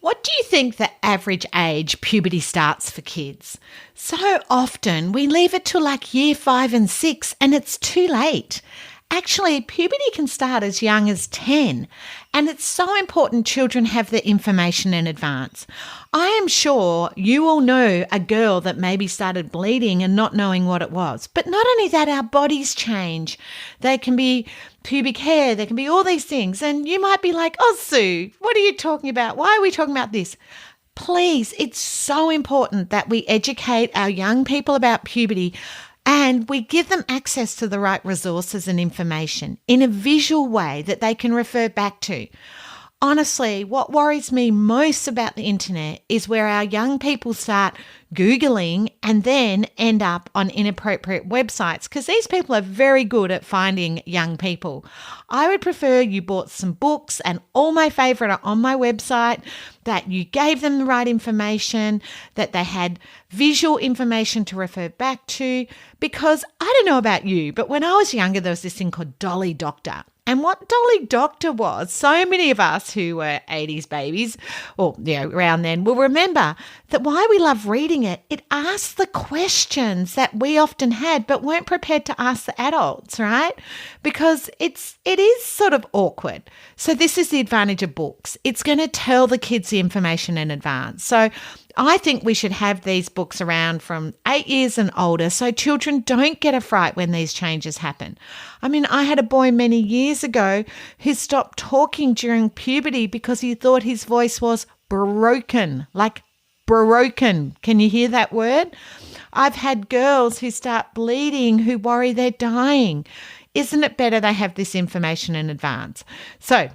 What do you think the average age puberty starts for kids? So often we leave it to like year 5 and 6 and it's too late. Actually, puberty can start as young as 10, and it's so important children have the information in advance. I am sure you all know a girl that maybe started bleeding and not knowing what it was. But not only that, our bodies change. They can be pubic hair, there can be all these things. And you might be like, oh, Sue, what are you talking about? Why are we talking about this? Please, it's so important that we educate our young people about puberty and we give them access to the right resources and information in a visual way that they can refer back to. Honestly, what worries me most about the internet is where our young people start Googling and then end up on inappropriate websites because these people are very good at finding young people. I would prefer you bought some books, and all my favourite are on my website, that you gave them the right information, that they had visual information to refer back to, because I don't know about you, but when I was younger, there was this thing called Dolly Doctor. And what Dolly Doctor was, so many of us who were 80s babies, or around then, will remember that why we love reading it, it asked the questions that we often had but weren't prepared to ask the adults, right? Because it is sort of awkward. So this is the advantage of books. It's going to tell the kids the information in advance. So I think we should have these books around from 8 years and older so children don't get a fright when these changes happen. I mean, I had a boy many years ago who stopped talking during puberty because he thought his voice was broken, like broken. Can you hear that word? I've had girls who start bleeding who worry they're dying. Isn't it better they have this information in advance? So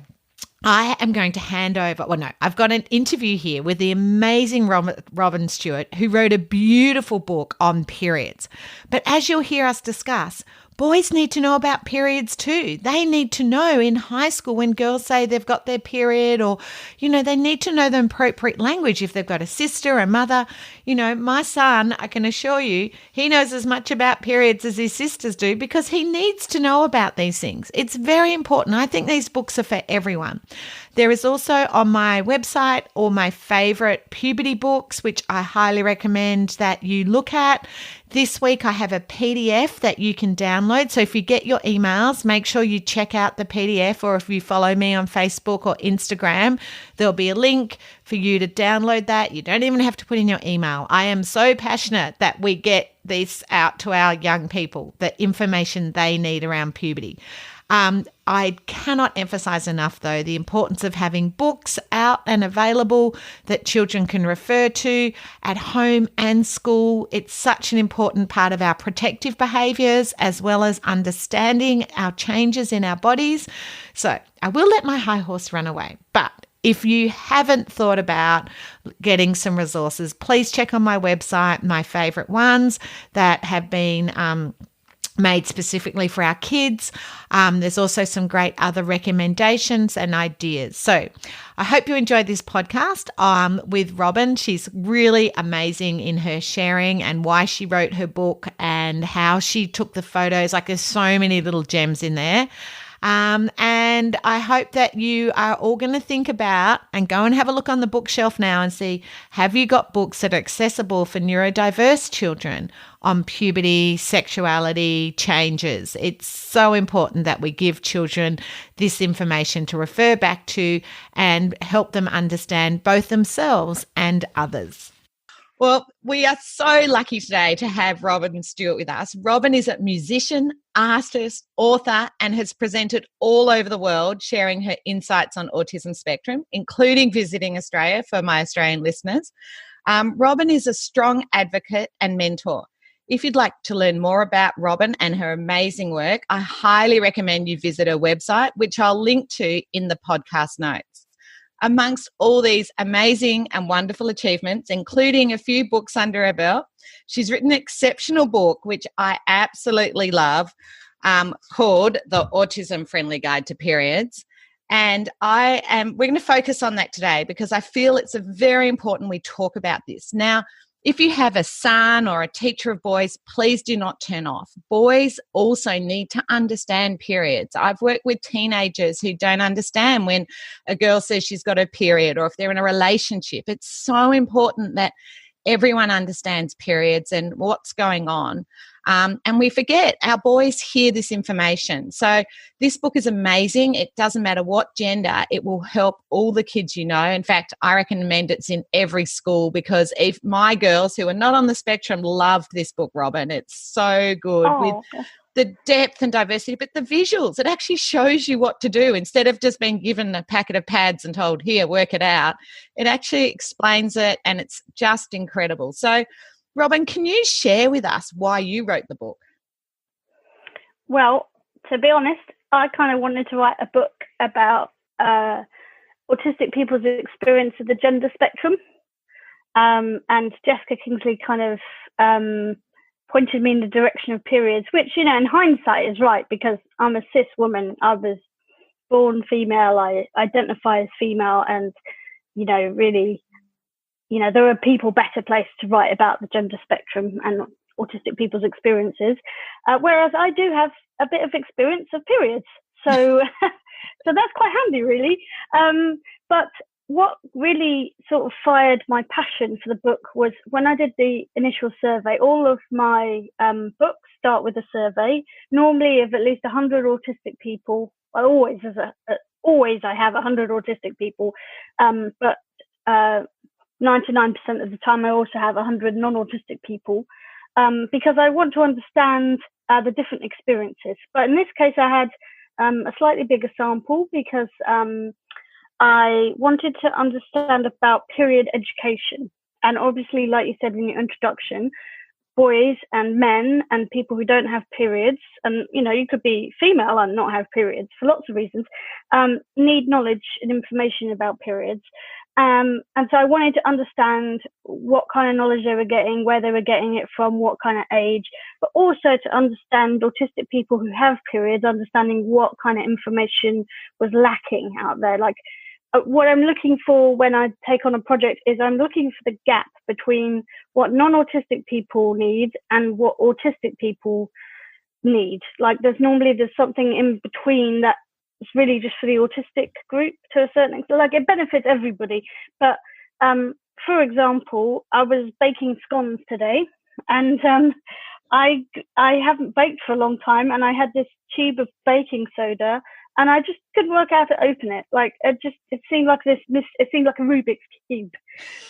I am going to hand over, I've got an interview here with the amazing Robyn Steward, who wrote a beautiful book on periods. But as you'll hear us discuss, boys need to know about periods too. They need to know in high school when girls say they've got their period, or, they need to know the appropriate language if they've got a sister, a mother. My son, I can assure you, he knows as much about periods as his sisters do because he needs to know about these things. It's very important. I think these books are for everyone. There is also on my website all my favourite puberty books, which I highly recommend that you look at. This week I have a PDF that you can download. So if you get your emails, make sure you check out the PDF, or if you follow me on Facebook or Instagram, there'll be a link for you to download that. You don't even have to put in your email. I am so passionate that we get this out to our young people, the information they need around puberty. I cannot emphasize enough, though, the importance of having books out and available that children can refer to at home and school. It's such an important part of our protective behaviours as well as understanding our changes in our bodies. So I will let my high horse run away, but if you haven't thought about getting some resources, please check on my website, my favourite ones that have been made specifically for our kids. There's also some great other recommendations and ideas. So I hope you enjoyed this podcast with Robyn. She's really amazing in her sharing and why she wrote her book and how she took the photos. Like, there's so many little gems in there. And I hope that you are all going to think about and go and have a look on the bookshelf now and see, have you got books that are accessible for neurodiverse children on puberty, sexuality, changes? It's so important that we give children this information to refer back to and help them understand both themselves and others. Well, we are so lucky today to have Robyn Steward with us. Robyn is a musician, artist, author, and has presented all over the world, sharing her insights on autism spectrum, including visiting Australia for my Australian listeners. Robyn is a strong advocate and mentor. If you'd like to learn more about Robyn and her amazing work, I highly recommend you visit her website, which I'll link to in the podcast notes. Amongst all these amazing and wonderful achievements, including a few books under her belt, she's written an exceptional book, which I absolutely love, called The Autism Friendly Guide to Periods. And we're going to focus on that today because I feel it's very important we talk about this. Now, If you have a son or a teacher of boys, please do not turn off. Boys also need to understand periods. I've worked with teenagers who don't understand when a girl says she's got a period, or if they're in a relationship. It's so important that everyone understands periods and what's going on. And we forget, our boys hear this information. So this book is amazing. It doesn't matter what gender, it will help all the kids you know. In fact, I recommend it's in every school, because if my girls who are not on the spectrum loved this book, Robyn. It's so good with the depth and diversity, but the visuals, it actually shows you what to do instead of just being given a packet of pads and told, here, work it out. It actually explains it, and it's just incredible. So, Robyn, can you share with us why you wrote the book? Well, to be honest, I kind of wanted to write a book about autistic people's experience of the gender spectrum. And Jessica Kingsley kind of pointed me in the direction of periods, which, you know, in hindsight is right, because I'm a cis woman. I was born female. I identify as female, and, you know, really, you know, there are people better placed to write about the gender spectrum and autistic people's experiences, whereas I do have a bit of experience of periods. So, so that's quite handy, really. But what really sort of fired my passion for the book was when I did the initial survey. All of my books start with a survey, normally of at least 100 autistic people. Always I have 100 autistic people, but 99% of the time I also have 100 non-autistic people, because I want to understand the different experiences. But in this case, I had a slightly bigger sample, because I wanted to understand about period education. And obviously, like you said in your introduction, boys and men and people who don't have periods, and, you know, you could be female and not have periods for lots of reasons, need knowledge and information about periods. And so I wanted to understand what kind of knowledge they were getting, where they were getting it from, what kind of age, but also to understand autistic people who have periods, understanding what kind of information was lacking out there. Like, what I'm looking for when I take on a project is I'm looking for the gap between what non-autistic people need and what autistic people need. Like, there's something in between that it's really just for the autistic group to a certain extent. Like, it benefits everybody. But for example, I was baking scones today, and I haven't baked for a long time, and I had this tube of baking soda, and I just couldn't work out how to open it. Like, it seemed like a Rubik's cube.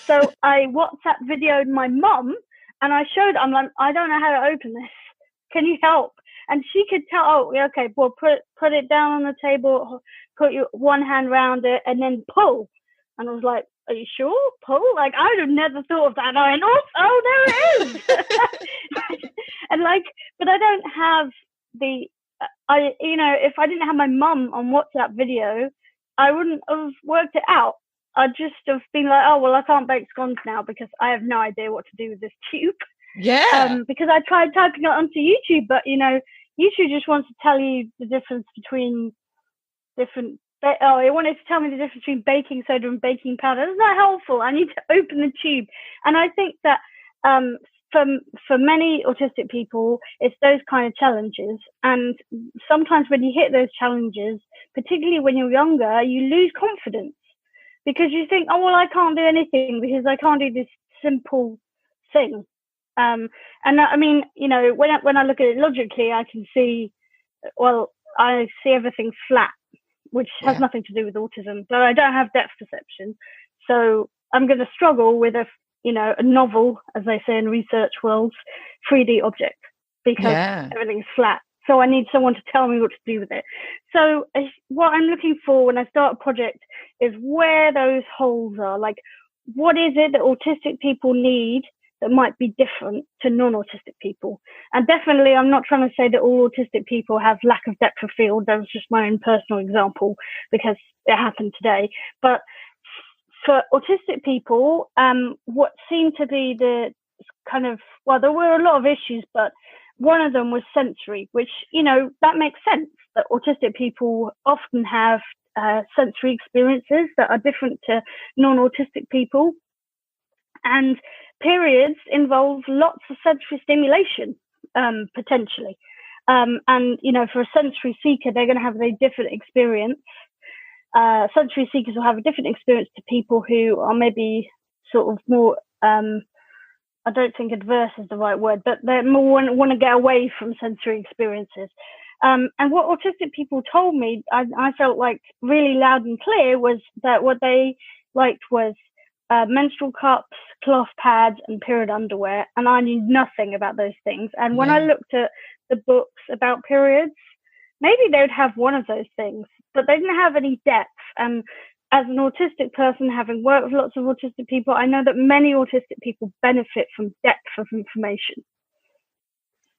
So I WhatsApp videoed my mum, and I showed her, I'm like, I don't know how to open this. Can you help? And she could tell, oh, okay, well, put it down on the table, put your one hand around it, and then pull. And I was like, are you sure? Pull? Like, I would have never thought of that. And I went, oh, there it is. And like, but I don't have if I didn't have my mum on WhatsApp video, I wouldn't have worked it out. I'd just have been like, oh, well, I can't bake scones now because I have no idea what to do with this tube. Yeah. Because I tried typing it onto YouTube, but, you know, YouTube just wants to tell you the difference between it wanted to tell me the difference between baking soda and baking powder. That's not helpful. I need to open the tube. And I think that for many autistic people, it's those kind of challenges. And sometimes when you hit those challenges, particularly when you're younger, you lose confidence because you think, oh, well, I can't do anything because I can't do this simple thing. And I mean, you know, when I look at it logically, I can see, well, I see everything flat, which has nothing to do with autism, but I don't have depth perception. So I'm going to struggle with a novel, as they say in research worlds, 3D object, because everything's flat. So I need someone to tell me what to do with it. So what I'm looking for when I start a project is where those holes are. Like, what is it that autistic people need that might be different to non-autistic people? And definitely, I'm not trying to say that all autistic people have lack of depth of field. That was just my own personal example because it happened today. But for autistic people, what seemed to be the kind of, well, there were a lot of issues, but one of them was sensory, which, you know, that makes sense, that autistic people often have sensory experiences that are different to non-autistic people. And periods involve lots of sensory stimulation, potentially. And, you know, for a sensory seeker, they're going to have a very different experience. Sensory seekers will have a different experience to people who are maybe sort of more, I don't think adverse is the right word, but they're more want to get away from sensory experiences. And what autistic people told me, I felt like really loud and clear, was that what they liked was menstrual cups, cloth pads, and period underwear. And I knew nothing about those things. And when I looked at the books about periods, maybe they would have one of those things, but they didn't have any depth. And as an autistic person, having worked with lots of autistic people, I know that many autistic people benefit from depth of information.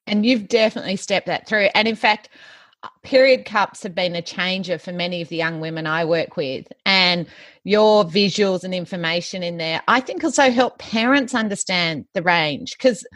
And you've definitely stepped that through. And in fact, period cups have been a changer for many of the young women I work with. And your visuals and information in there, I think, also help parents understand the range. Because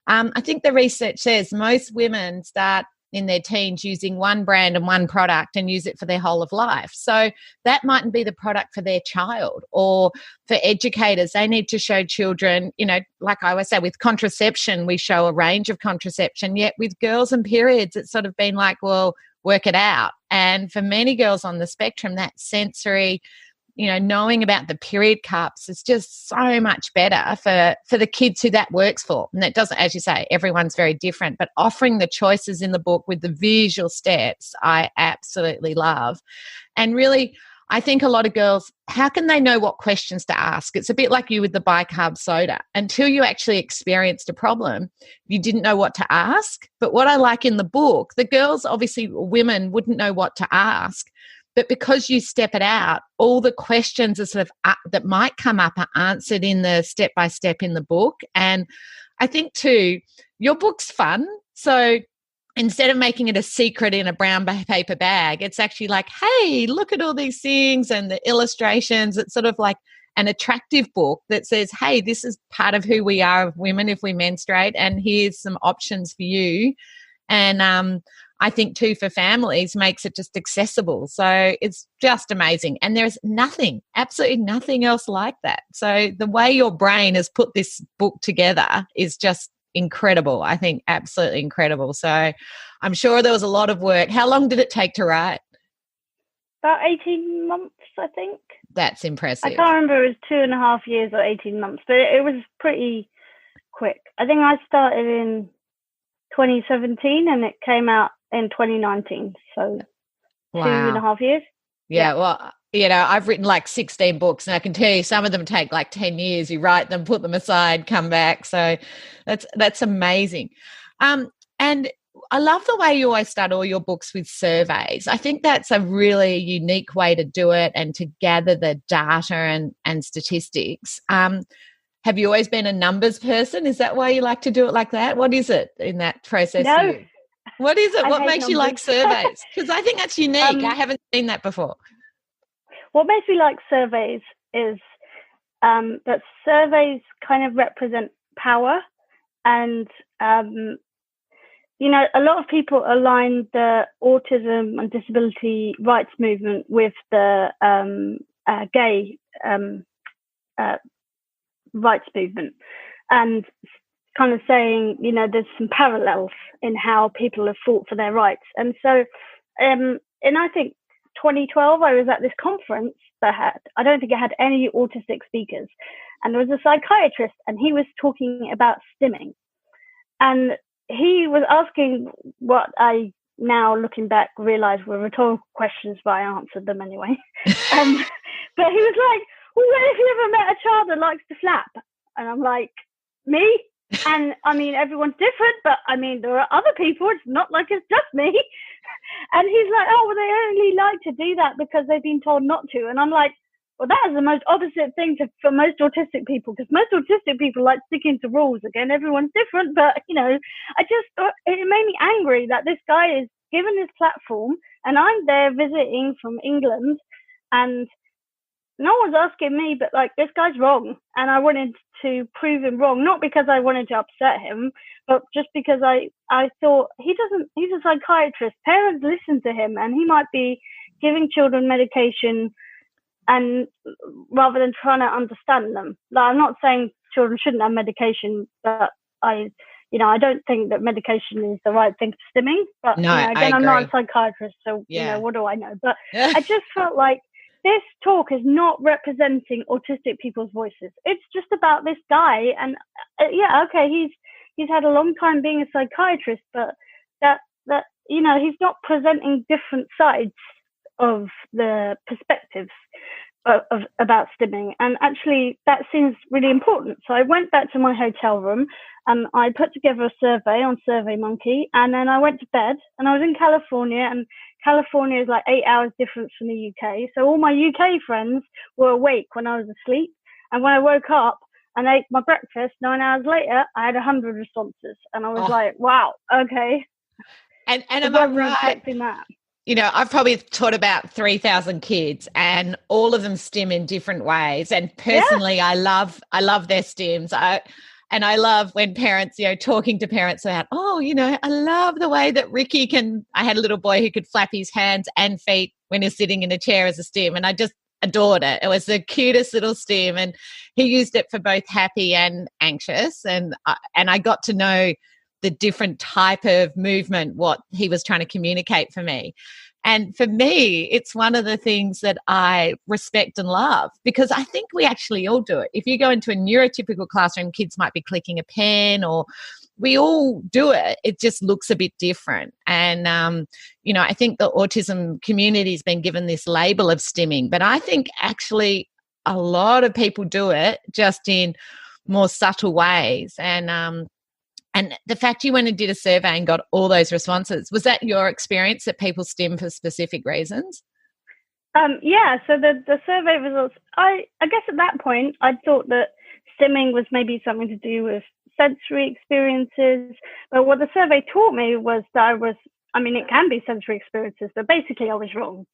I think the research says most women start in their teens using one brand and one product and use it for their whole of life. So that mightn't be the product for their child. Or for educators, they need to show children, you know, like I always say, with contraception, we show a range of contraception, yet with girls and periods, it's sort of been like, well, work it out. And for many girls on the spectrum, that sensory, you know, knowing about the period cups is just so much better for the kids who that works for. And it doesn't, as you say, everyone's very different, but offering the choices in the book with the visual steps, I absolutely love. And really, I think a lot of girls, how can they know what questions to ask? It's a bit like you with the bicarb soda. Until you actually experienced a problem, you didn't know what to ask. But what I like in the book, the girls, obviously women, wouldn't know what to ask. But because you step it out, all the questions are sort of that might come up are answered in the step-by-step in the book. And I think too, your book's fun. So instead of making it a secret in a brown paper bag, it's actually like, hey, look at all these things and the illustrations. It's sort of like an attractive book that says, hey, this is part of who we are as women if we menstruate, and here's some options for you. And I think too, for families, makes it just accessible. So it's just amazing. And there's nothing, absolutely nothing else like that. So the way your brain has put this book together is just incredible. I think absolutely incredible. So I'm sure there was a lot of work. How long did it take to write? About 18 months, I think. That's impressive. I can't remember if it was 2.5 years or 18 months, but it was pretty quick. I think I started in 2017 and it came out in 2019. So wow. 2.5 years. Yeah, well, you know, I've written like 16 books and I can tell you some of them take like 10 years. You write them, put them aside, come back. So that's amazing. And I love the way you always start all your books with surveys. I think that's a really unique way to do it and to gather the data and statistics. Have you always been a numbers person? Is that why you like to do it like that? What is it in that process No. for you? What is it? What makes numbers. you like surveys? Because I think that's unique. I haven't seen that before. What makes me like surveys is that surveys kind of represent power. And, you know, a lot of people align the autism and disability rights movement with the gay rights movement, and kind of saying, you know, there's some parallels in how people have fought for their rights. And so in I think 2012, I was at this conference that I don't think it had any autistic speakers, and there was a psychiatrist and he was talking about stimming, and he was asking what I now looking back realize were rhetorical questions, but I answered them anyway. But he was like, well, what if you ever met a child that likes to flap? And I'm like, me? And I mean, everyone's different, but I mean, there are other people. It's not like it's just me. And he's like, oh, well, they only like to do that because they've been told not to. And I'm like, well, that is the most opposite thing for most autistic people, because most autistic people like sticking to rules. Again, everyone's different, but, you know, it made me angry that this guy is given this platform and I'm there visiting from England and no one's asking me, but like, this guy's wrong. And I wanted to prove him wrong, not because I wanted to upset him, but just because I thought he's a psychiatrist. Parents listen to him and he might be giving children medication and rather than trying to understand them. Like, I'm not saying children shouldn't have medication, but I don't think that medication is the right thing for stimming. But No, again, I'm not a psychiatrist, so what do I know? But I just felt like this talk is not representing autistic people's voices. It's just about this guy, and he's had a long time being a psychiatrist, but that he's not presenting different sides of the perspectives about stimming, and actually that seems really important. So I went back to my hotel room and I put together a survey on SurveyMonkey, and then I went to bed, and I was in California, and California is like 8 hours difference from the UK, so all my UK friends were awake when I was asleep, and when I woke up and ate my breakfast 9 hours later, I had 100 responses, and I was like, wow, okay. And am I right? That. I've probably taught about 3,000 kids, and all of them stim in different ways. And personally, I love their stims. And I love when parents, talking to parents about, I love the way that Ricky I had a little boy who could flap his hands and feet when he's sitting in a chair as a stim. And I just adored it. It was the cutest little stim. And he used it for both happy and anxious. And I got to know the different type of movement, what he was trying to communicate for me. And for me, it's one of the things that I respect and love, because I think we actually all do it. If you go into a neurotypical classroom, kids might be clicking a pen, or we all do it. It just looks a bit different. And, I think the autism community has been given this label of stimming, but I think actually a lot of people do it just in more subtle ways. And the fact you went and did a survey and got all those responses, was that your experience, that people stim for specific reasons? So the survey results, I guess at that point, I thought that stimming was maybe something to do with sensory experiences. But what the survey taught me was that it can be sensory experiences, but basically I was wrong.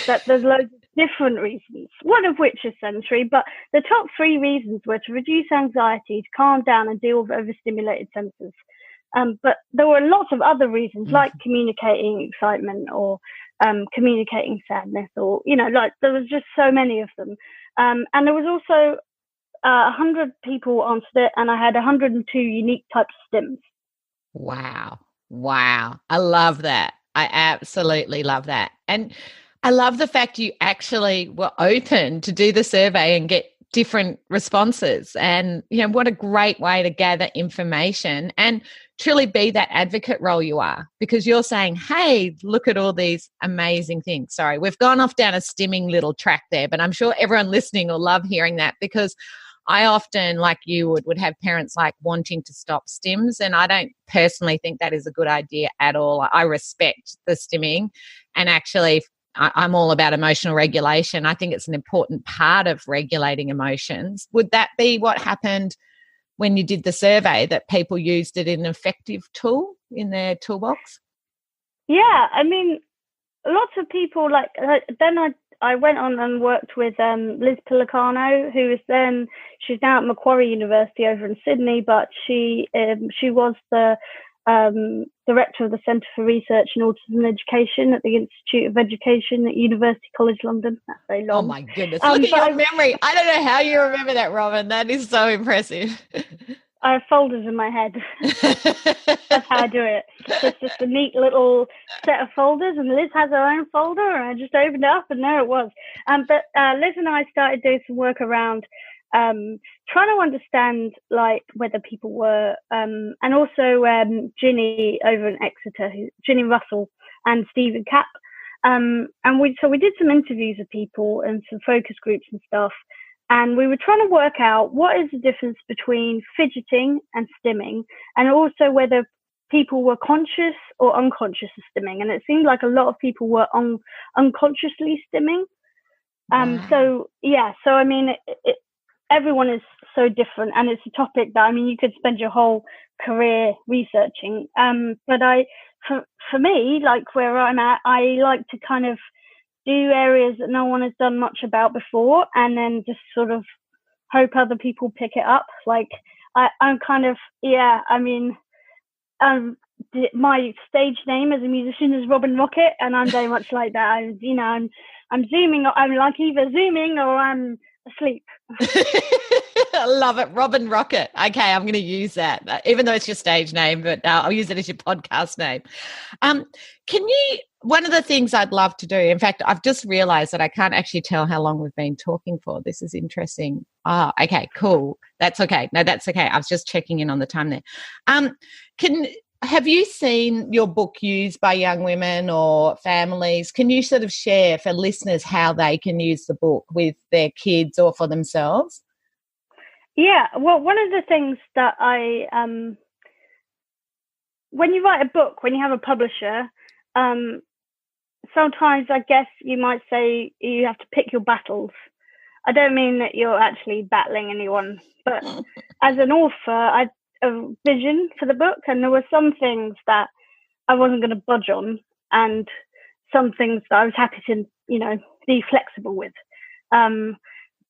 That there's loads of different reasons, one of which is sensory, but the top 3 reasons were to reduce anxiety, to calm down and deal with overstimulated senses. But there were lots of other reasons, like communicating excitement, or communicating sadness, or, there was just so many of them. And there was also 100 people answered it, and I had 102 unique types of stims. Wow. I love that. I absolutely love that. And I love the fact you actually were open to do the survey and get different responses. And, what a great way to gather information and truly be that advocate role you are, because you're saying, hey, look at all these amazing things. Sorry, we've gone off down a stimming little track there, but I'm sure everyone listening will love hearing that, because I often, like you would have parents like wanting to stop stims, and I don't personally think that is a good idea at all. I respect the stimming, and actually I'm all about emotional regulation. I think it's an important part of regulating emotions. Would that be what happened when you did the survey, that people used it as an effective tool in their toolbox? Yeah, lots of people, then I went on and worked with Liz Pelicano, she's now at Macquarie University over in Sydney, but she was the director of the Centre for Research in Autism Education at the Institute of Education at University College London. That's very long. Oh my goodness, look at your memory. I don't know how you remember that, Robyn. That is so impressive. I have folders in my head. That's how I do it. It's just a neat little set of folders, and Liz has her own folder, and I just opened it up and there it was. But Liz and I started doing some work around trying to understand whether people were, and also Ginny over in Exeter, Ginny Russell and Stephen Capp. And we did some interviews of people and some focus groups and stuff. And we were trying to work out what is the difference between fidgeting and stimming, and also whether people were conscious or unconscious of stimming. And it seemed like a lot of people were unconsciously stimming. Wow. Everyone is so different, and it's a topic that, you could spend your whole career researching. But for me, where I'm at, I like to kind of do areas that no one has done much about before, and then just sort of hope other people pick it up. I'm kind of, my stage name as a musician is Robyn Rocket, and I'm very much like that. I'm zooming, I'm either zooming or I'm asleep. Love it. Robyn Rocket. Okay, I'm going to use that, even though it's your stage name, but I'll use it as your podcast name. One of the things I'd love to do, in fact, I've just realized that I can't actually tell how long we've been talking for. This is interesting. Okay, cool. That's okay. No, that's okay. I was just checking in on the time there. Have you seen your book used by young women or families? Can you sort of share for listeners how they can use the book with their kids or for themselves? Yeah, well, one of the things that when you write a book, when you have a publisher, sometimes I guess you might say you have to pick your battles. I don't mean that you're actually battling anyone, but as an author, I had a vision for the book, and there were some things that I wasn't going to budge on, and some things that I was happy to, be flexible with.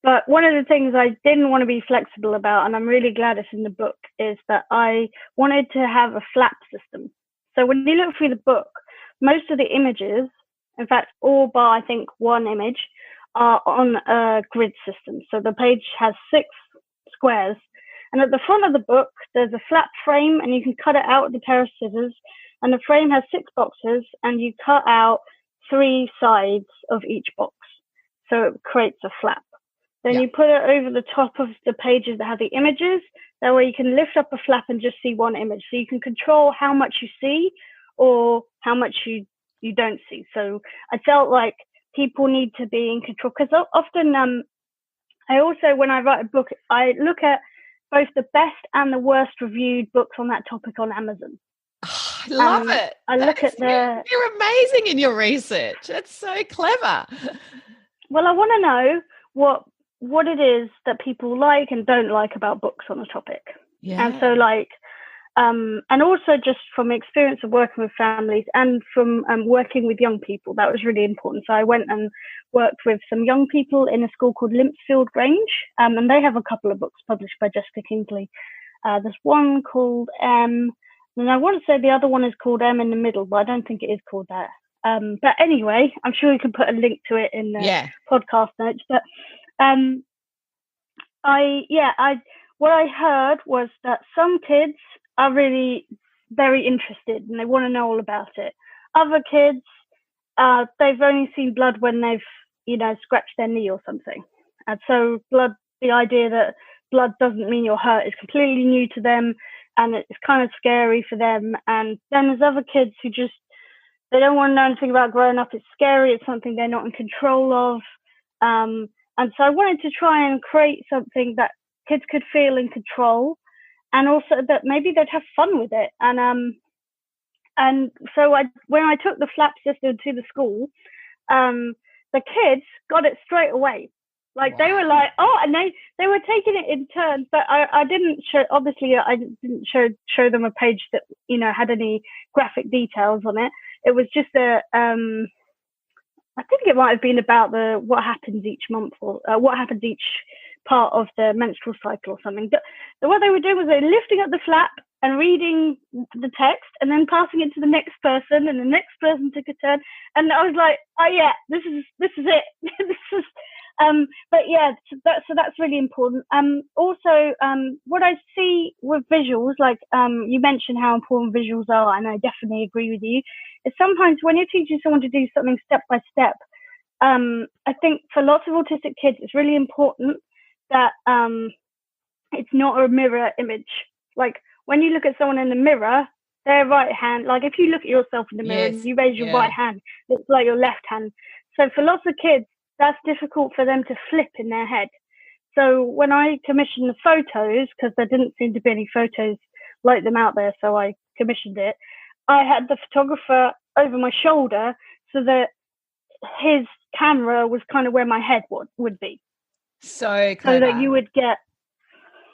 But one of the things I didn't want to be flexible about, and I'm really glad it's in the book, is that I wanted to have a flap system. So when you look through the book, most of the images, in fact, all bar, I think, one image, are on a grid system. So the page has 6 squares. And at the front of the book, there's a flap frame, and you can cut it out with a pair of scissors. And the frame has 6 boxes, and you cut out 3 sides of each box. So it creates a flap. Then you put it over the top of the pages that have the images. That way you can lift up a flap and just see one image. So you can control how much you see or how much you don't see. So I felt like people need to be in control, because often I also, when I write a book, I look at both the best and the worst reviewed books on that topic on Amazon. Oh, I love it. You're amazing in your research. That's so clever. Well, I want to know what it is that people like and don't like about books on a topic. Yeah. And so and also just from experience of working with families and from working with young people, that was really important. So I went and worked with some young people in a school called Limpsfield Grange, and they have a couple of books published by Jessica Kingsley. There's one called M, and I want to say the other one is called M in the Middle, but I don't think it is called that. But anyway, I'm sure you can put a link to it in the podcast notes. But what I heard was that some kids are really very interested and they want to know all about it. Other kids, they've only seen blood when they've, scratched their knee or something. And so the idea that blood doesn't mean you're hurt is completely new to them, and it's kind of scary for them. And then there's other kids who they don't want to know anything about growing up. It's scary. It's something they're not in control of. And so I wanted to try and create something that kids could feel in control, and also that maybe they'd have fun with it. And so when I took the flap system to the school, the kids got it straight away. Like, wow. They were like, oh, and they were taking it in turns, but I didn't show, obviously I didn't show them a page that, had any graphic details on it. It was just I think it might have been about what happens each month, or what happens each part of the menstrual cycle or something. But what they were doing was they were lifting up the flap and reading the text and then passing it to the next person, and the next person took a turn. And I was like, oh yeah, this is it. This is, but yeah, so that's really important. Also, what I see with visuals, like you mentioned how important visuals are, and I definitely agree with you, is sometimes when you're teaching someone to do something step by step, I think for lots of autistic kids, it's really important that it's not a mirror image. Like, when you look at someone in the mirror, their right hand, like if you look at yourself in the mirror and you raise your right hand, it's like your left hand. So for lots of kids, that's difficult for them to flip in their head. So when I commissioned the photos, because there didn't seem to be any photos like them out there, so I commissioned it, I had the photographer over my shoulder so that his camera was kind of where my head would be. So clever. So that you would get...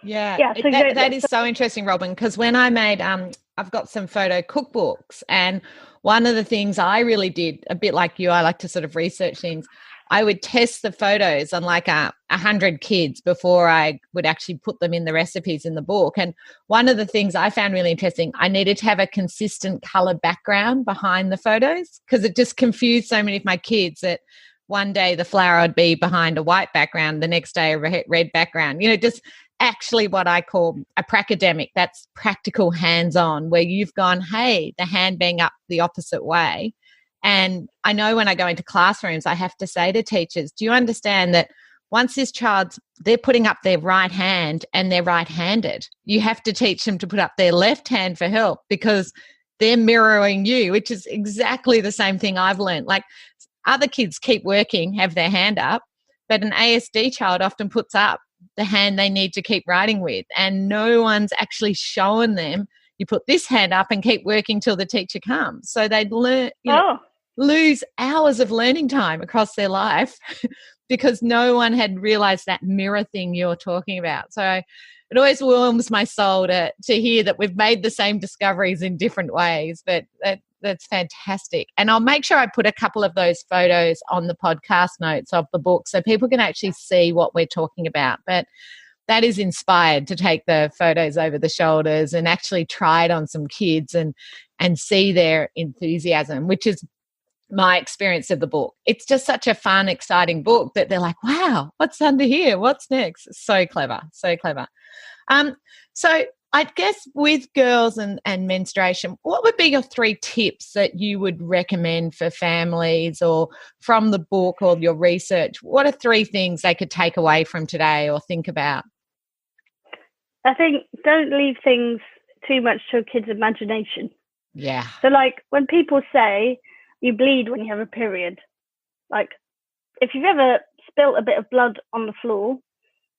Yeah, so that is so interesting, Robyn, because when I made, I've got some photo cookbooks, and one of the things I really did, a bit like you, I like to sort of research things. I would test the photos on like 100 kids before I would actually put them in the recipes in the book. And one of the things I found really interesting, I needed to have a consistent color background behind the photos, because it just confused so many of my kids that one day the flower would be behind a white background, the next day a red background. Just actually what I call a pracademic. That's practical hands-on, where you've gone, hey, the hand being up the opposite way. And I know when I go into classrooms, I have to say to teachers, do you understand that once this child's, they're putting up their right hand and they're right-handed, you have to teach them to put up their left hand for help, because they're mirroring you, which is exactly the same thing I've learned. Like, other kids keep working, have their hand up, but an ASD child often puts up the hand they need to keep writing with, and no one's actually shown them, you put this hand up and keep working till the teacher comes. So they'd learn, lose hours of learning time across their life because no one had realized that mirror thing you're talking about. So it always warms my soul to hear that we've made the same discoveries in different ways. But that's fantastic. And I'll make sure I put a couple of those photos on the podcast notes of the book so people can actually see what we're talking about. But that is inspired to take the photos over the shoulders and actually try it on some kids and see their enthusiasm, which is my experience of the book. It's just such a fun, exciting book that they're like, wow, what's under here? What's next? So clever, so clever. So I guess with girls and menstruation, what would be your 3 tips that you would recommend for families, or from the book or your research? What are 3 things they could take away from today or think about? I think don't leave things too much to a kid's imagination. Yeah. So like when people say you bleed when you have a period, like if you've ever spilt a bit of blood on the floor,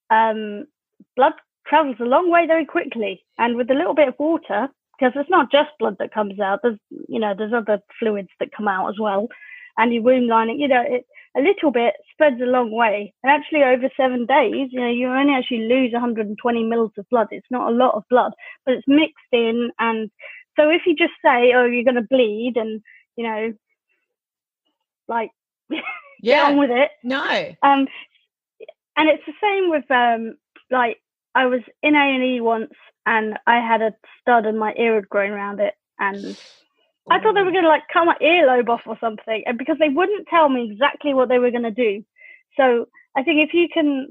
blood travels a long way very quickly, and with a little bit of water, because it's not just blood that comes out, there's other fluids that come out as well, and your womb lining, a little bit spreads a long way. And actually over 7 days, you only actually lose 120 mils of blood. It's not a lot of blood, but it's mixed in. And so if you just say, oh, you're going to bleed, and like get on with it. No. And it's the same with like I was in A&E once, and I had a stud and my ear had grown around it, and I thought they were going to like cut my earlobe off or something, and because they wouldn't tell me exactly what they were going to do. So I think if you can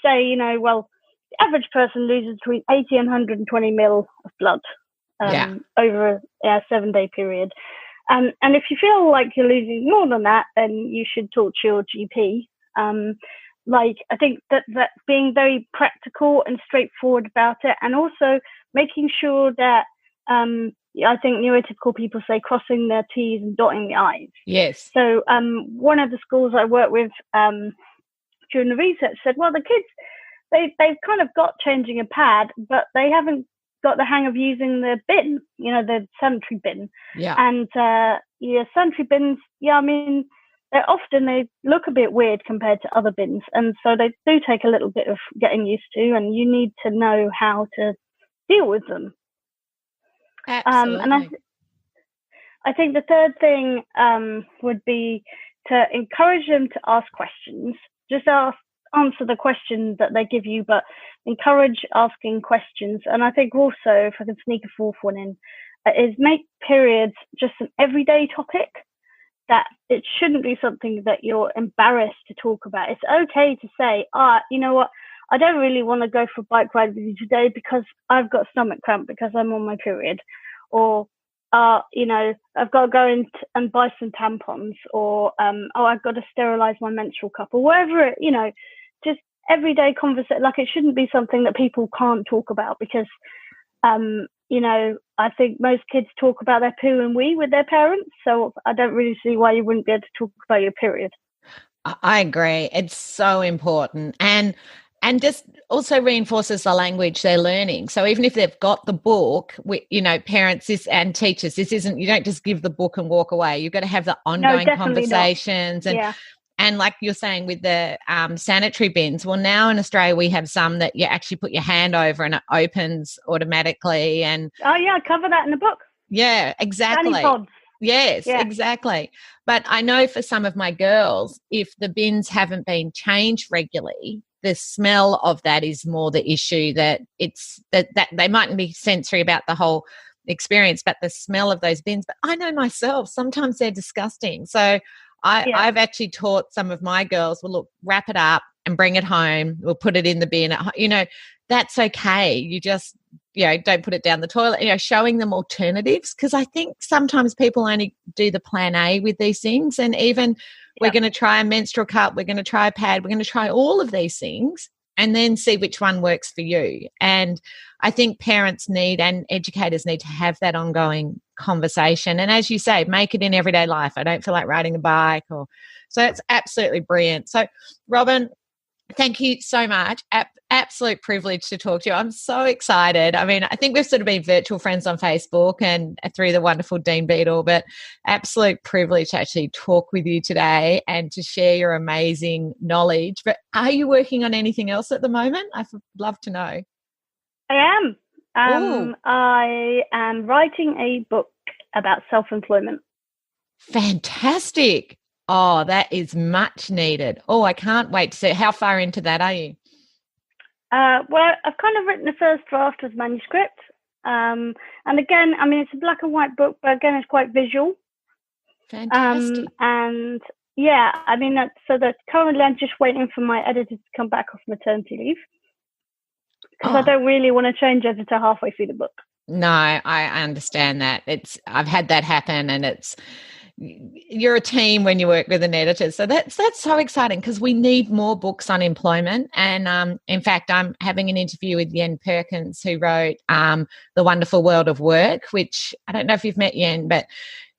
say, well, the average person loses between 80 and 120 mil of blood over a 7-day period. And if you feel like you're losing more than that, then you should talk to your GP. I think that being very practical and straightforward about it, and also making sure that I think neurotypical people say crossing their T's and dotting the I's. Yes. So one of the schools I worked with during the research said, well, the kids, they've kind of got changing a pad, but they haven't got the hang of using the bin, the sanitary bin. Yeah. And sanitary bins, they look a bit weird compared to other bins. And so they do take a little bit of getting used to, and you need to know how to deal with them. Absolutely. And I think the third thing would be to encourage them to ask questions. Just answer the questions that they give you, but encourage asking questions. And I think also, if I can sneak a fourth one in, is make periods just an everyday topic, that it shouldn't be something that you're embarrassed to talk about. It's okay to say, you know what, I don't really want to go for a bike ride with you today because I've got stomach cramp because I'm on my period. Or, I've got to go and buy some tampons. Or, I've got to sterilize my menstrual cup. Or whatever, just everyday conversation. Like, it shouldn't be something that people can't talk about, because, I think most kids talk about their poo and wee with their parents. So I don't really see why you wouldn't be able to talk about your period. I agree. It's so important. And just also reinforces the language they're learning. So even if they've got the book, parents and teachers, you don't just give the book and walk away. You've got to have the ongoing conversations. And like you're saying with the sanitary bins, well, now in Australia we have some that you actually put your hand over and it opens automatically. And I cover that in the book. Yeah, exactly. Fanny pods. Yes, exactly. But I know for some of my girls, if the bins haven't been changed regularly, the smell of that is more the issue, that that they mightn't be sensory about the whole experience, but the smell of those bins. But I know myself, sometimes they're disgusting. So I've actually taught some of my girls, well, look, wrap it up, and bring it home. We'll put it in the bin. That's okay. You just, don't put it down the toilet, showing them alternatives. Because I think sometimes people only do the plan A with these things. And even we're going to try a menstrual cup, we're going to try a pad, we're going to try all of these things and then see which one works for you. And I think parents need and educators need to have that ongoing conversation. And as you say, make it in everyday life. I don't feel like riding a bike so it's absolutely brilliant. So Robyn, thank you so much. Absolute privilege to talk to you. I'm so excited. I mean, I think we've sort of been virtual friends on Facebook and through the wonderful Dean Beadle, but absolute privilege to actually talk with you today and to share your amazing knowledge. But are you working on anything else at the moment? I'd love to know. I am. I am writing a book about self-employment. Fantastic. Oh, that is much needed. Oh, I can't wait to see. How far into that are you? Well, I've kind of written the first draft of the manuscript. And again, I mean, it's a black and white book, but again, it's quite visual. Fantastic. And yeah, I mean, so that currently I'm just waiting for my editor to come back off maternity leave. Because I don't really want to change editor halfway through the book. No, I understand that. I've had that happen, and you're a team when you work with an editor. So that's so exciting because we need more books on employment. And in fact, I'm having an interview with Yen Perkins, who wrote The Wonderful World of Work, which I don't know if you've met Yen, but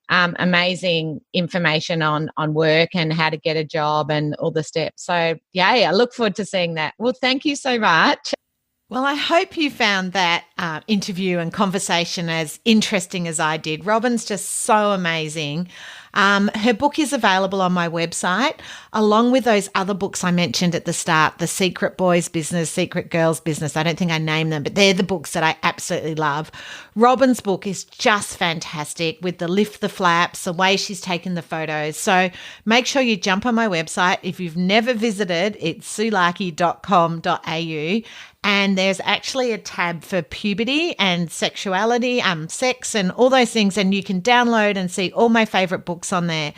amazing information on work and how to get a job and all the steps. So I look forward to seeing that. Well, thank you so much. Well, I hope you found that interview and conversation as interesting as I did. Robyn's just so amazing. Her book is available on my website, along with those other books I mentioned at the start, The Secret Boys Business, Secret Girls Business. I don't think I named them, but they're the books that I absolutely love. Robyn's book is just fantastic with the lift the flaps, the way she's taken the photos. So make sure you jump on my website. If you've never visited, it's sulaki.com.au. And there's actually a tab for puberty and sexuality, sex and all those things. And you can download and see all my favourite books on there.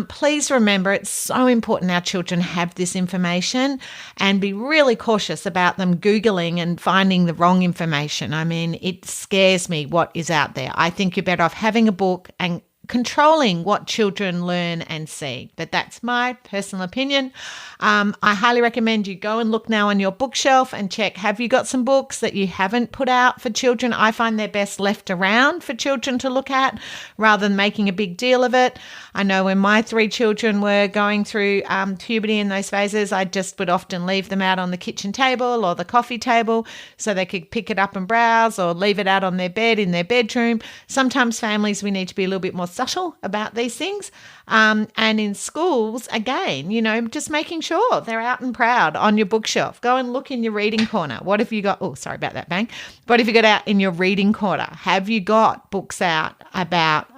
Please remember, it's so important our children have this information and be really cautious about them Googling and finding the wrong information. I mean, it scares me what is out there. I think you're better off having a book and controlling what children learn and see. But that's my personal opinion. I highly recommend you go and look now on your bookshelf and check, have you got some books that you haven't put out for children? I find they're best left around for children to look at rather than making a big deal of it. I know when my 3 children were going through puberty in those phases, I just would often leave them out on the kitchen table or the coffee table so they could pick it up and browse, or leave it out on their bed in their bedroom. Sometimes families, we need to be a little bit more subtle about these things. And in schools, again, just making sure they're out and proud on your bookshelf. Go and look in your reading corner. What have you got? Oh, sorry about that bang. What have you got out in your reading corner? Have you got books out about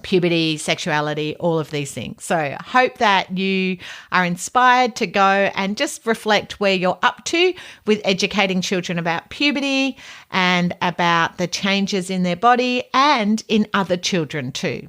puberty, sexuality, all of these things? So I hope that you are inspired to go and just reflect where you're up to with educating children about puberty and about the changes in their body and in other children too.